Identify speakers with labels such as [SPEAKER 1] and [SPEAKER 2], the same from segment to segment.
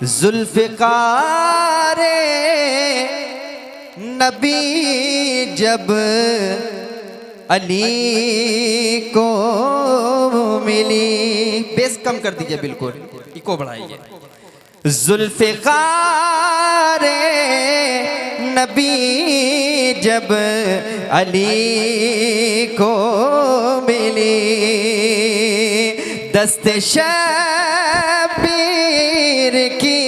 [SPEAKER 1] जुल्फ़िकारे नबी जब अली को मिली, बेस कम कर दीजिए, बिल्कुल इको बढ़ाइए। जुल्फ़िकारे नबी जब अली को मिली, दस्ते शबीर की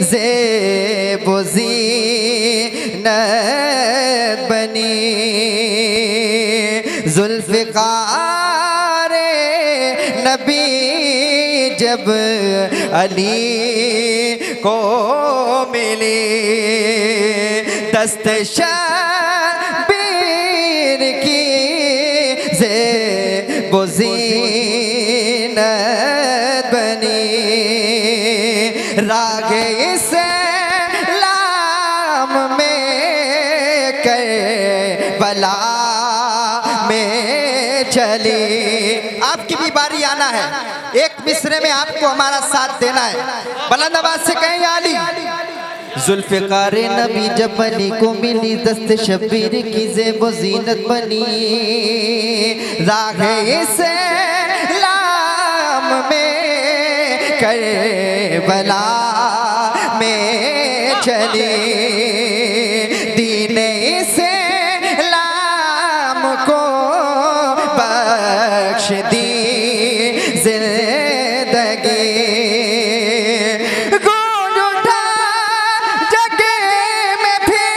[SPEAKER 1] ज़ेबो ज़ीनत बनी। जुल्फ़िकारे नबी जब अली को मिली, दस्ते शबीर की ज़ेबो ज़ीनत बनी। रागे इस्लाम में करबला में चली। आपकी भी बारी आना है, एक मिसरे में आपको हमारा साथ देना है। बुलंद आवाज से कहें आली। जुल्फ़िकारे नबी जब अली को मिली, दस्त शबीर की ज़ेबो ज़ीनत बनी। राहे इस्लाम में करबला में चली, दीन इस्लाम को बख्श दी ज़िंदगी। गूंज उठा जग में फिर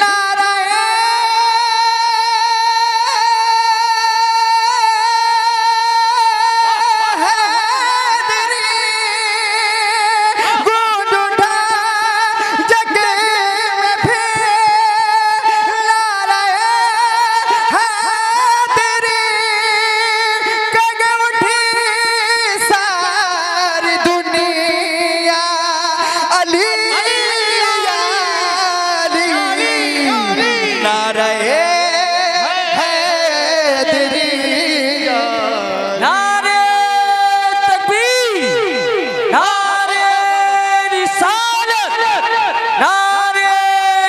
[SPEAKER 1] नाराए हैदरी। गूंज उठा जग में फिर नाराए हैदरी। कग उठी सारी दुनिया अली अली नाराए हैदरी।
[SPEAKER 2] नारे तकबीर, नारे रिसालत, नारे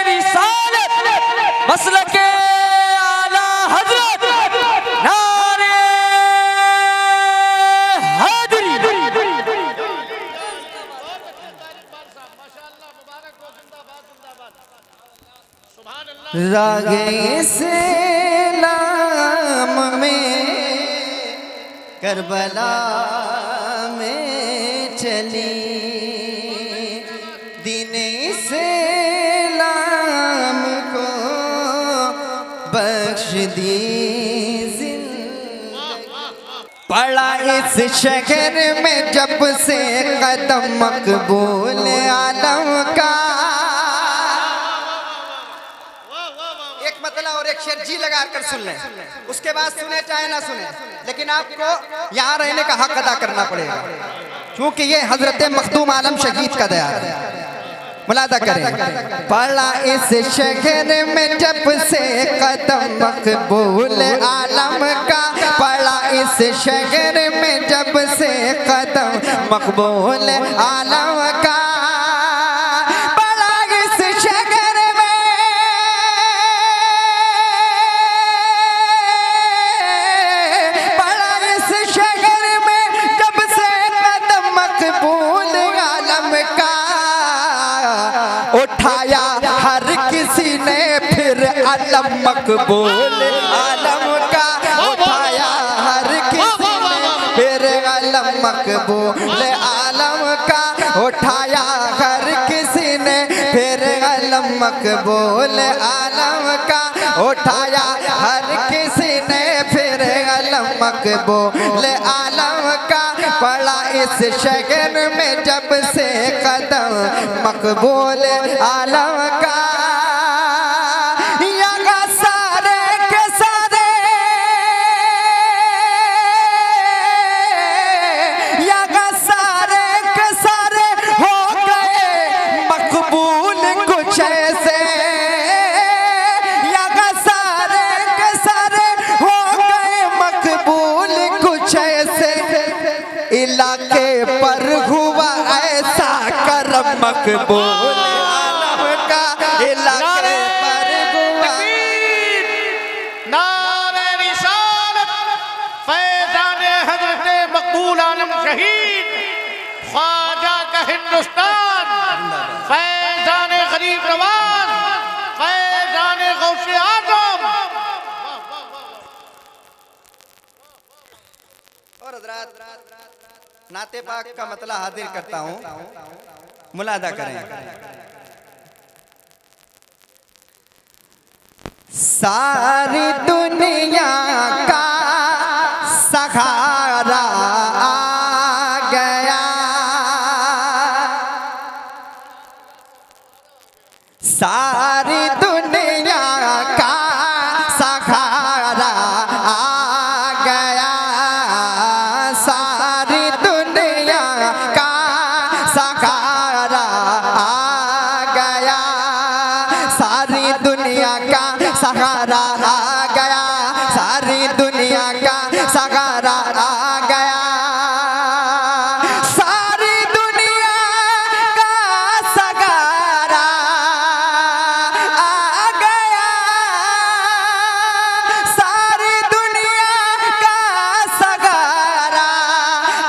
[SPEAKER 2] रिसालत, मसलके आला हज़रत, नारे हैदरी।
[SPEAKER 1] रागे इस्लाम में करबला में चली, दीन इस्लाम को बख्श दी ज़िंदगी। पड़ा इस शहर में जब से कदम मकबूल आलम का। एक मतला और एक शेर जी लगा कर सुन लें, उसके बाद सुने चाहे ना सुने, लेकिन आपको यहाँ रहने का हक अदा करना पड़ेगा, क्योंकि ये हजरत मखदूम आलम शहीद का दया है। मुलादा करें। पड़ा इस शहर में जब से कदम मकबूल आलम का, पड़ा इस शहर में जब से कदम मकबूल आलम का। उठाया हर किसी ने फिर अलम मकबूल आलम का। उठाया हर किसी ने फिर अलम मकबूल आलम का। उठाया हर किसी ने फिर अलम मकबूल आलम का। उठाया हर किसी ने फिर अलम मकबूल आलम का। पड़ा इस शहर में जब से कदम मकबूल आलम का। यहाँ सारे के सारे, यहाँ सारे के सारे हो गए मकबूल कुछ ऐसे। यहाँ सारे के सारे हो गए मकबूल कुछ ऐसे। इलाके पर हुआ हुआ ऐसा करम मकबूल आलम का इलाके पर हुआ।
[SPEAKER 3] नारे रिसालत फैज़ान हज़रत मकबूल आलम शहीद ख्वाजा का हिंदुस्तान फैज़ान गरीब नवाज फैज़ान गौसे आज़म।
[SPEAKER 1] और हज़रात नाते पाक का मतला हाजिर करता हूँ, मुलादा करें। सारी दुनिया का सहारा आ गया, सारी दुनिया का सहारा आ गया, सारी दुनिया का सहारा आ गया, सारी दुनिया का सहारा आ गया, सारी दुनिया का सहारा आ गया, सारी दुनिया का सहारा आ गया, सारी दुनिया का सहारा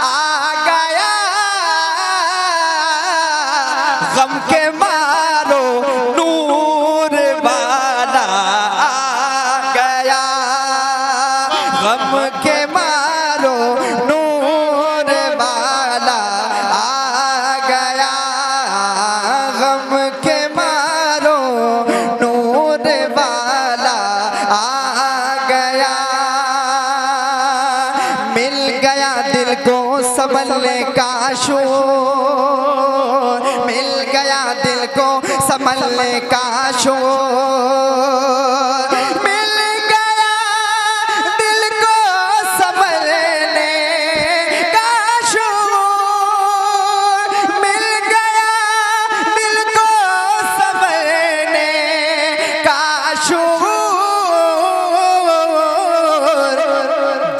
[SPEAKER 1] आ गया, गम के मारो नूर वाला आ गया, गम के मारो नूर वाला आ गया, गम के मारो नूर वाला आ गया, मिल गया दिल को संभलने का शोर, मिल गया दिल को संभलने का शोर, मिल गया दिल को संभलने का शोर, मिल गया दिल को संभलने का शोर,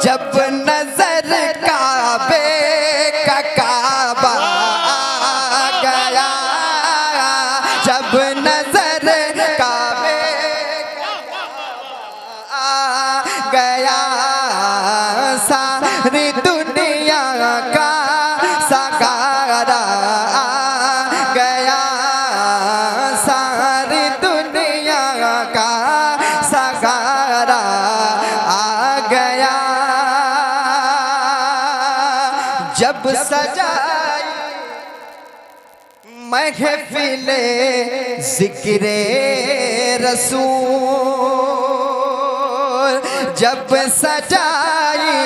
[SPEAKER 1] जब नजर काबे का काबा आ गया, जब नजर काबे का काबा आ गया, सारी दुनिया का सहारा आ गया, सारी दुनिया का सहारा आ गया, जब सजाई महफिले ज़िक्रे रसूल, जब सजाई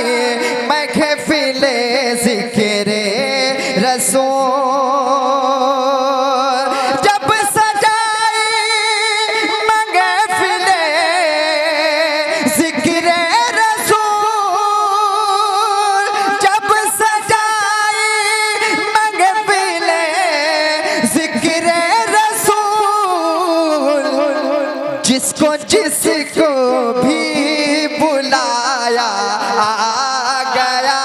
[SPEAKER 1] महफिले ज़िक्रे रसूल, जब सजाई महफिले ज़िक्रे रसूल, जब सजाई महफिले ज़िक्रे रसूल, जिसको जिसको भी बुलाया आ गया,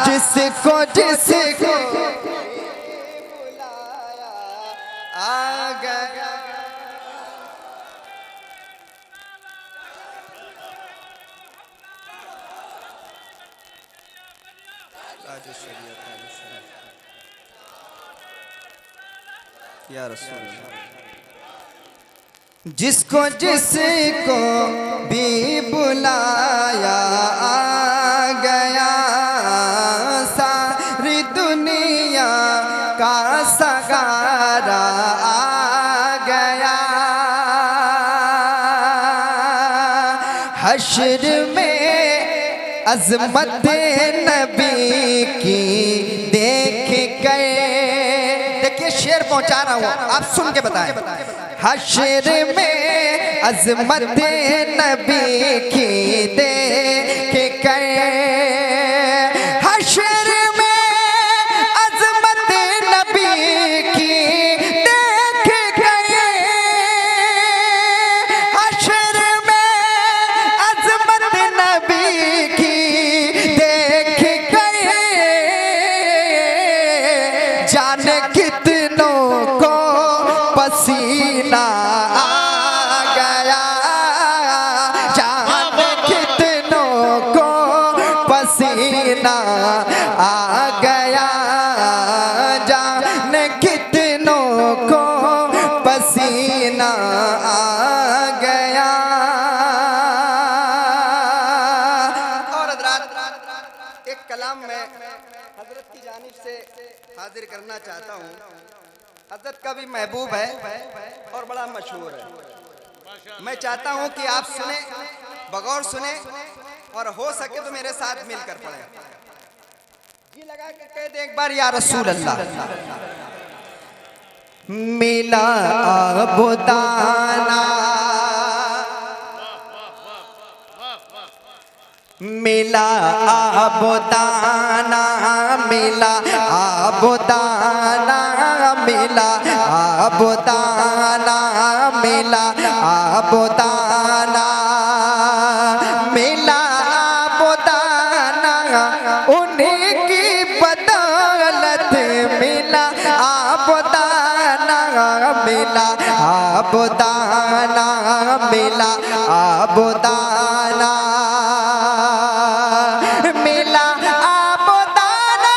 [SPEAKER 1] जिसको जिसको भी बुलाया आ गया। या रसूल अल्लाह। जिसको जिसको भी बुलाया आ गया, सारी दुनिया का सहारा आ गया, हश्र में अज़मत नबी की देख गए। देखिए शेर पहुंचा रहा हूं, आप सुन के बताएं। हश्र में अज़मत नबी की देख गए, हश्र में अज़मत नबी की देख गए, हश्र में अज़मत नबी की देख गए, जाने कितनों को पसीना आ गया, जाने कितनों को पसीना आ गया, जाने कितनों को पसीना आ गया। और हज़रात एक कलाम में हजरत की जानिब से हाजिर करना चाहता हूँ। हजरत का भी महबूब है और बड़ा मशहूर है। मैं चाहता हूँ कि आप सुने, बगौर सुने और हो सके तो मेरे साथ मिलकर पढ़ें। जी लगा के कह दे एक बार या रसूल अल्लाह। मिला आबुदाना, मिला आबुदाना, मिला आबुदाना, मिला आबुदाना, मिला आबुदाना, मिला आबुदाना, उन्हीं की बदौलत मिला आबुदाना, मिला आबुदाना, मिला आबुदाना, मिला आबुदाना,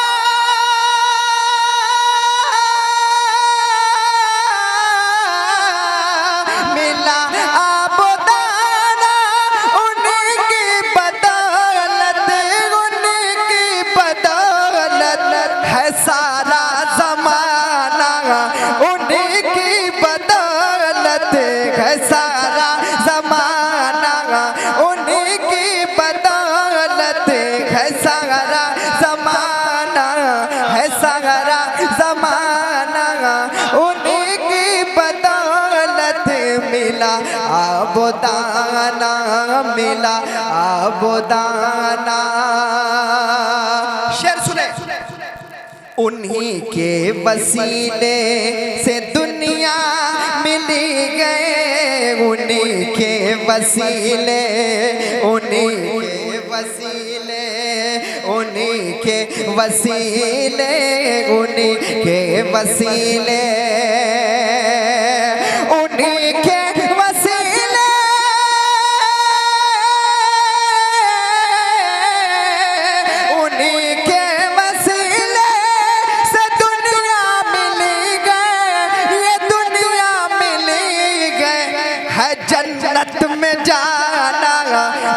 [SPEAKER 1] मिला आबुदाना, उनकी बदौलत, उनकी बदौलत है सारा ज़माना, उनकी बदौलत है सारा ज़माना, उनकी बदौलत है सारा ज़माना, है सारा ज़माना, उनकी बदौलत मिला आबुदाना, मिला आबुदाना। शेर सुने। उन्हीं के वसीले से दुनिया मिली गए, उन्हीं के वसीले, उन्हीं के वसीले, उन्हीं के वसीले, उन्हीं के वसीले, उन्हीं के वसीले, उन्हीं के वसीले से दुनिया मिली गए, ये दुनिया मिली गए, है जन्नत में जाना,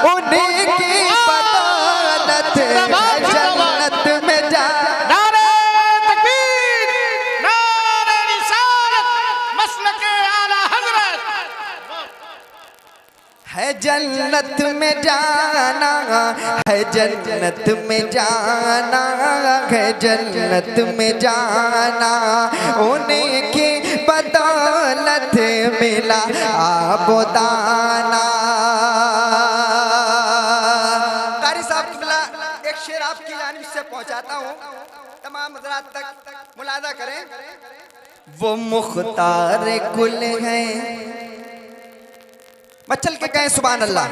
[SPEAKER 1] उन्हीं की बदौलत है जन्नत में जाना।
[SPEAKER 3] नारे तकबीर, नारे रिसालत, मसलके आला हज़रत।
[SPEAKER 1] है जन्नत में जाना, है जन्नत में जाना, है जन्नत में जाना, उन्हीं की बदौलत मिला आबुदाना। कारी साहब किबला एक शेर आपकी जानिब से पहुंचाता हूँ, तमाम हज़रात तक मुलादा करें। वो मुख्तार कुल है, मचल के कहें सुभान अल्लाह।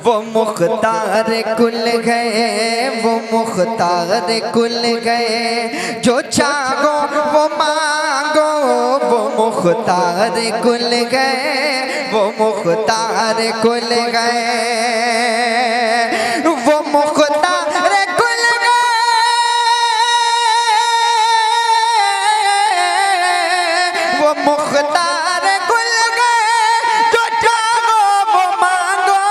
[SPEAKER 1] वो मुख्तार कुल गए, वो मुख्तार कुल गए, जो चाहो वो मांगो, वो मुख्तार कुल गए, वो मुख्तार कुल गए, वो मुख्तार कुल गए, वो मुख्तार कुल गए, जो चाहो वो मांगो,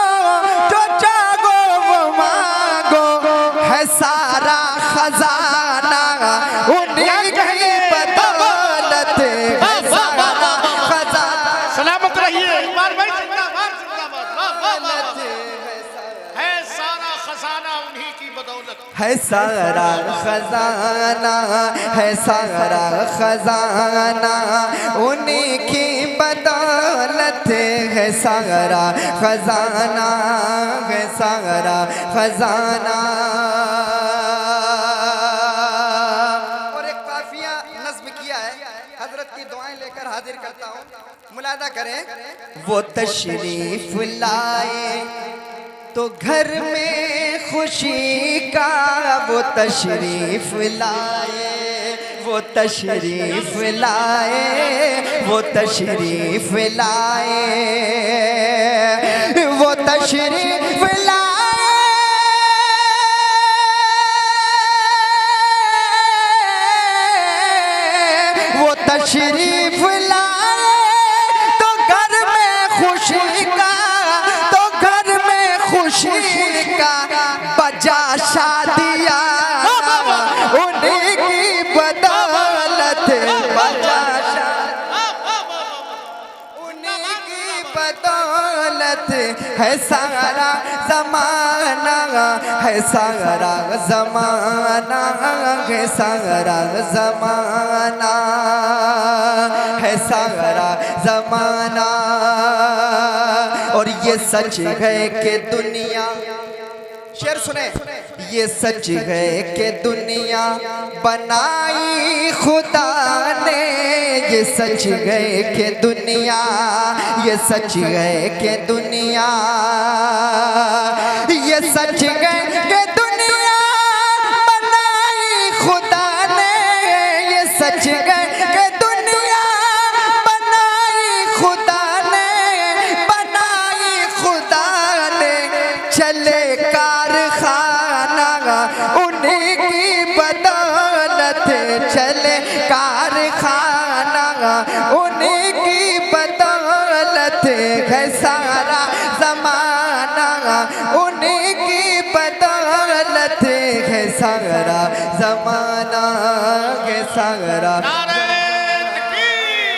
[SPEAKER 1] जो चाहो वो मांगो, है सारा खजाना उन्हीं की बदौलत, है सारा खजाना।
[SPEAKER 3] सलामत रहिए इकबाल भाई, जिंदाबाद जिंदाबाद। वाह वाह वाह। है सारा खजाना उन्हीं की बदौलत,
[SPEAKER 1] है सारा खजाना, है सारा खजाना उन्हीं की बदौलत, है सारा खजाना, है सारा खजाना। और एक काफिया नज्म किया है, हजरत की दुआएं लेकर हाजिर करता हूँ, मुलादा करें। वो तशरीफ लाए तो घर में खुशी का, वो तशरीफ लाए, वो तशरीफ लाए, वो तशरीफ लाए, वो तशरीफ लाए, वो तशरीफ लाए, तो घर में खुशी का, तो घर में खुशी का बजा शादिया, उन्हीं की बदौलत बजा, उन्हीं की बदौलत है सारा जमाना, है सारा जमाना, है सारा जमाना, है सारा जमाना। और ये सच है कि दुनिया, शेर सुने, ये सच है कि दुनिया बनाई खुदा ने, ये सच है कि दुनिया, ये सच है कि दुनिया, ये सच है कि दुनिया बनाई खुदा ने, ये सच है कि दुनिया बनाई खुदा ने, बनाई खुदा ने, चले कारखाना उन्हीं की बदौलत, चले कारखाना उन्हीं की बदौलत, है सारा जमाना उन्हीं की बदौलत, है सारा जमाना, है सारा।
[SPEAKER 3] नारे तकबीर,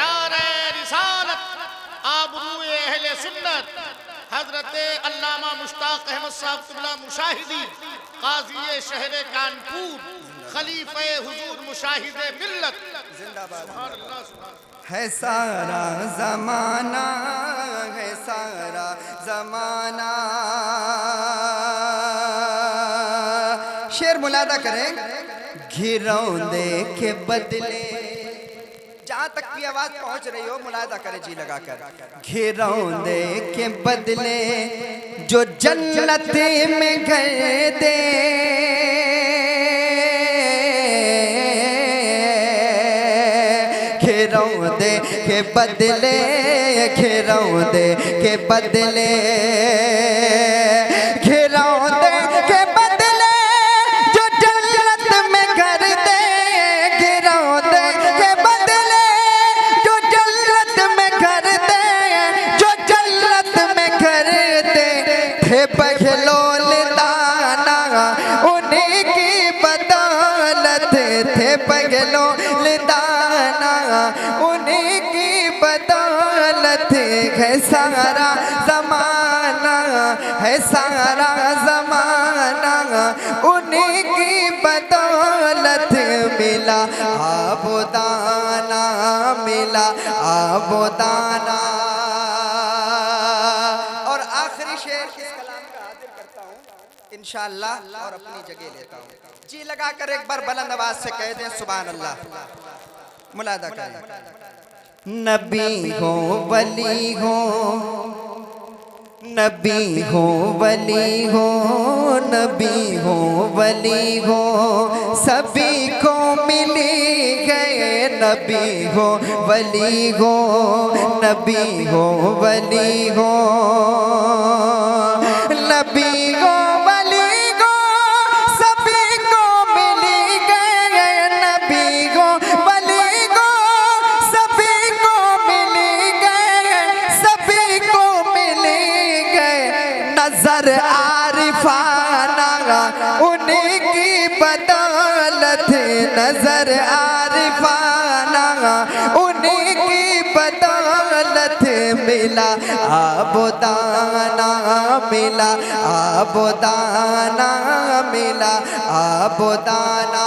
[SPEAKER 3] नारे रिसालत, आबरूए अहले सुन्नत, हजरत अल्लामा मुश्ताक अहमद साहब क़िबला मुशाहिदी, काज़ी शहर कानपुर, खलीफे हुजूर मुशाहिदे मिल्लत, जिंदाबाद।
[SPEAKER 1] है सारा जमाना, है सारा जमाना। शेर मुलादा करें, घिरौंदे के बदले, जहाँ तक भी आवाज पहुंच रही हो मुलादा करें जी लगाकर, घिरौंदे के बदले जो जन्नत में घर दे, घिरौंदे के बदले, घिरौंदे के बदले, घिरौंदे के बदले जो जन्नत में घर दे, घिरौंदे के बदले जो जन्नत में घर दे, जो जन्नत में घर दे, थे बहलोल दाना उन्हीं की बदौलत, थे बहलोल दाना उन्हीं की बदौलत, है सारा जमाना, है सारा जमाना उन्हीं की बदौलत, मिला आबोदाना, मिला आबोदाना। और आखिरी शेर इस कलाम का हाजिर करता हूँ इंशाअल्लाह और अपनी जगह लेता हूँ। जी लगाकर एक बार बुलंद आवाज से कह दें सुभान अल्लाह। मुलादा करें। नबी हो वली हो, नबी हो वली हो, नबी हो वली हो, सभी को मिली गए, नबी हो वली हो, नबी हो वली हो, नबी हो वली हो, सभी को मिली गए, नबी हो वली हो, सभी को मिली गए, सभी को मिली गए, नजर आरिफाना उन्हीं की बदौलत, नजर आरिफाना उन्हीं की बदौलत, मिला आबोदाना, मिला आबोदाना, मिला आबोदाना।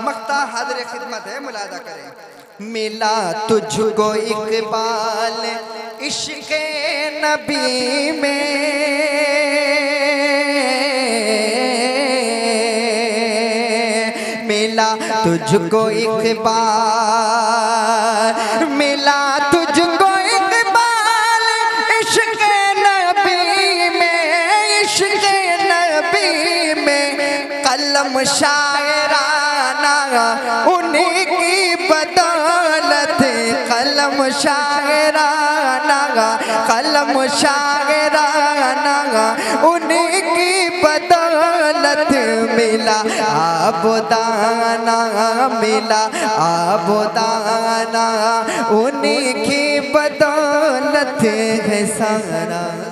[SPEAKER 1] मख्ता हाज़िर खिदमत है, मुलादा करें। मिला तुझको इकबाल इश्क़ नबी में, मिला तुझको इकबाल, मिला तुझको इकबाल इश्क़ नबी में, इश्क़ नबी में, कलम शायराना उन्हीं की बदौलत कलम शायराना, कलम शायराना, उन्हीं की बदौलत मिला आबोदाना, मिला आबोदाना, उन्हीं की बदौलत है सारा।